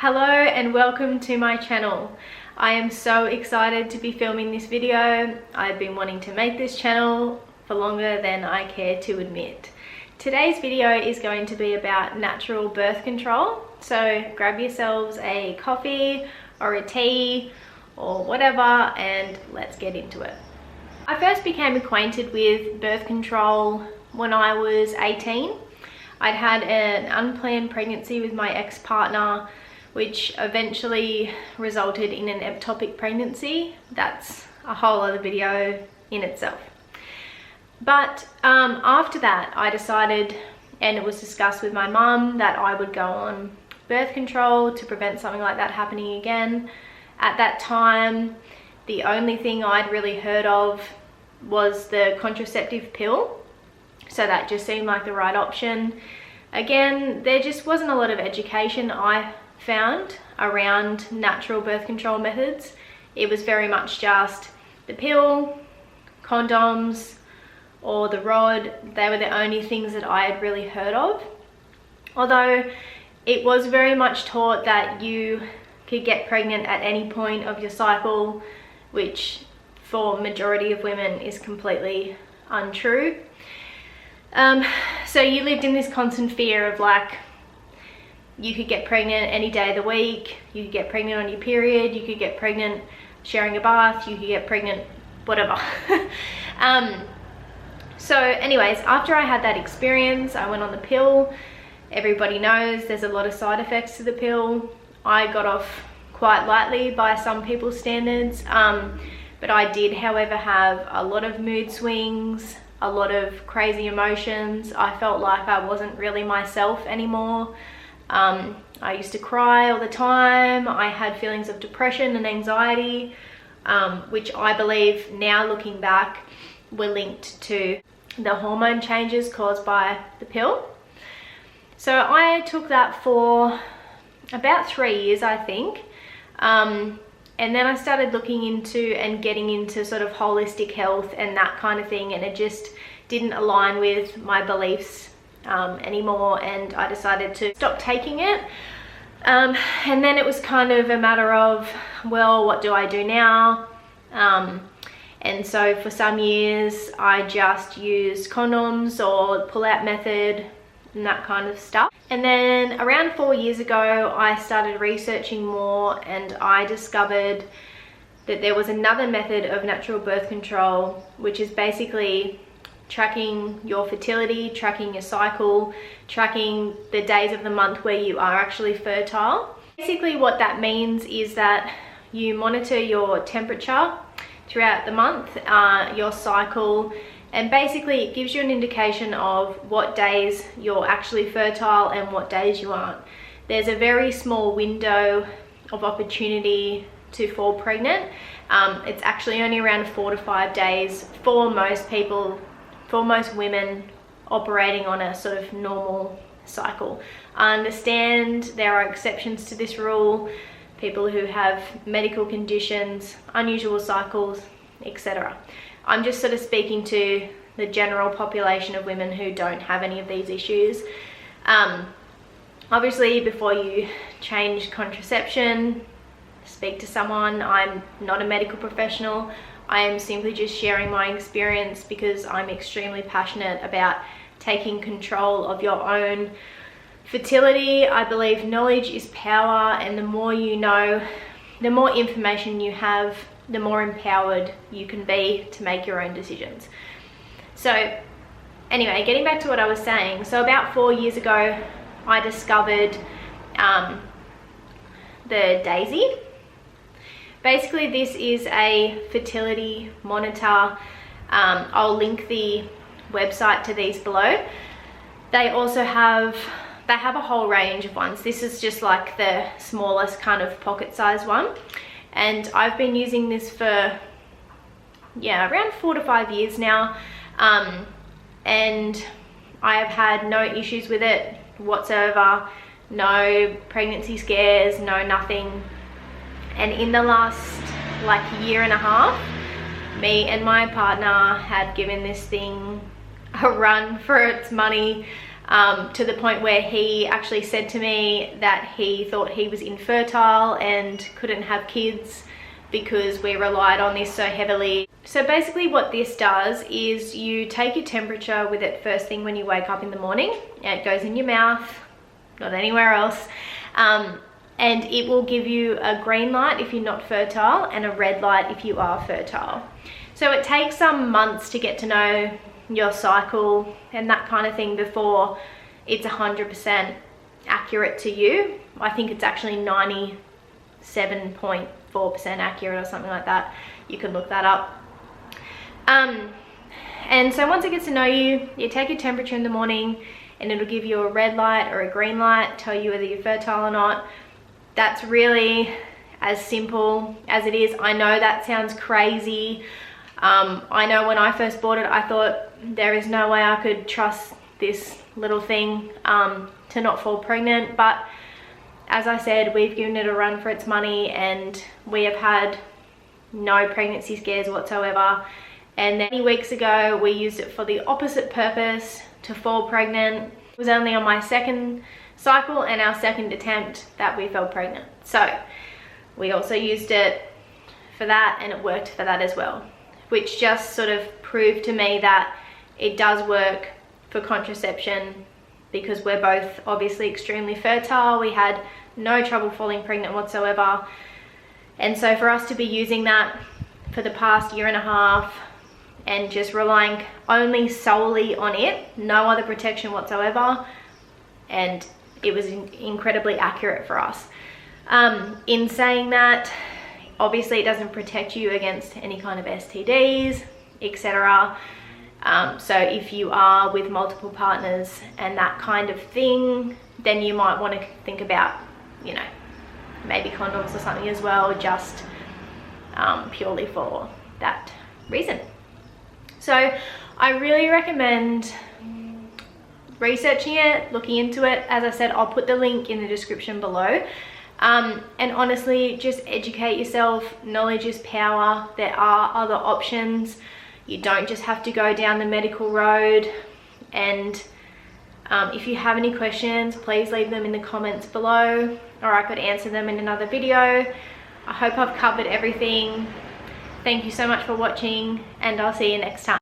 Hello and welcome to my channel. I am so excited to be filming this video. I've been wanting to make this channel for longer than I care to admit. Today's video is going to be about natural birth control. So grab yourselves a coffee or a tea or whatever and let's get into it. I first became acquainted with birth control when I was 18. I'd had an unplanned pregnancy with my ex-partner, which eventually resulted in an ectopic pregnancy. That's a whole other video in itself. But after that, I decided, and it was discussed with my mum, that I would go on birth control to prevent something like that happening again. At that time, the only thing I'd really heard of was the contraceptive pill. So that just seemed like the right option. Again, there just wasn't a lot of education I found around natural birth control methods. It was very much just the pill, condoms, or the rod. They were the only things that I had really heard of. Although it was very much taught that you could get pregnant at any point of your cycle, which for majority of women is completely untrue. So you lived in this constant fear of like, you could get pregnant any day of the week, you could get pregnant on your period, you could get pregnant sharing a bath, you could get pregnant whatever. So anyways, after I had that experience, I went on the pill. Everybody knows there's a lot of side effects to the pill. I got off quite lightly by some people's standards, but I did, however, have a lot of mood swings, a lot of crazy emotions. I felt like I wasn't really myself anymore. I used to cry all the time. I had feelings of depression and anxiety, which I believe now looking back were linked to the hormone changes caused by the pill. So I took that for about 3 years, I think. And then I started looking into and getting into sort of holistic health and that kind of thing, and it just didn't align with my beliefs anymore, and I decided to stop taking it. And then it was kind of a matter of, well, what do I do now? And so for some years I just used condoms or pull-out method and that kind of stuff. And then around 4 years ago I started researching more, and I discovered that there was another method of natural birth control, which is basically tracking your fertility, tracking your cycle, tracking the days of the month where you are actually fertile. Basically what that means is that you monitor your temperature throughout the month, your cycle, and basically it gives you an indication of what days you're actually fertile and what days you aren't. There's a very small window of opportunity to fall pregnant. It's actually only around 4 to 5 days for most people, for most women operating on a sort of normal cycle. I understand there are exceptions to this rule, people who have medical conditions, unusual cycles, etc. I'm just sort of speaking to the general population of women who don't have any of these issues. Obviously, before you change contraception, speak to someone. I'm not a medical professional. I am simply just sharing my experience because I'm extremely passionate about taking control of your own fertility. I believe knowledge is power, and the more you know, the more information you have, the more empowered you can be to make your own decisions. So anyway, getting back to what I was saying, so about 4 years ago I discovered the Daisy. Basically this is a fertility monitor. I'll link the website to these below. They also have a whole range of ones. This is just like the smallest kind of pocket size one, and I've been using this for around 4 to 5 years now, and I have had no issues with it whatsoever, no pregnancy scares, no nothing. And in the last like year and a half, me and my partner had given this thing a run for its money. to the point where he actually said to me that he thought he was infertile and couldn't have kids because we relied on this so heavily. So basically what this does is you take your temperature with it first thing when you wake up in the morning, and it goes in your mouth, not anywhere else, and it will give you a green light if you're not fertile and a red light if you are fertile. So it takes some months to get to know your cycle and that kind of thing before it's 100% accurate to you. I think it's actually 97.4% accurate or something like that. You can look that up. And so once it gets to know you, you take your temperature in the morning and it'll give you a red light or a green light, tell you whether you're fertile or not. That's really as simple as it is. I know that sounds crazy. I know when I first bought it, I thought there is no way I could trust this little thing to not fall pregnant. But as I said, we've given it a run for its money and we have had no pregnancy scares whatsoever. And then many weeks ago, we used it for the opposite purpose, to fall pregnant. It was only on my second cycle and our second attempt that we fell pregnant. So we also used it for that, and it worked for that as well, which just sort of proved to me that it does work for contraception, because we're both obviously extremely fertile. We had no trouble falling pregnant whatsoever. And so for us to be using that for the past 1.5 years and just relying only solely on it, no other protection whatsoever, and it was incredibly accurate for us. In saying that, obviously it doesn't protect you against any kind of STDs, etc. So if you are with multiple partners and that kind of thing, then you might want to think about, you know, maybe condoms or something as well, just purely for that reason. So I really recommend researching it, looking into it. As I said, I'll put the link in the description below. And honestly, just educate yourself. Knowledge is power. There are other options. You don't just have to go down the medical road. And if you have any questions, please leave them in the comments below, or I could answer them in another video. I hope I've covered everything. Thank you so much for watching, and I'll see you next time.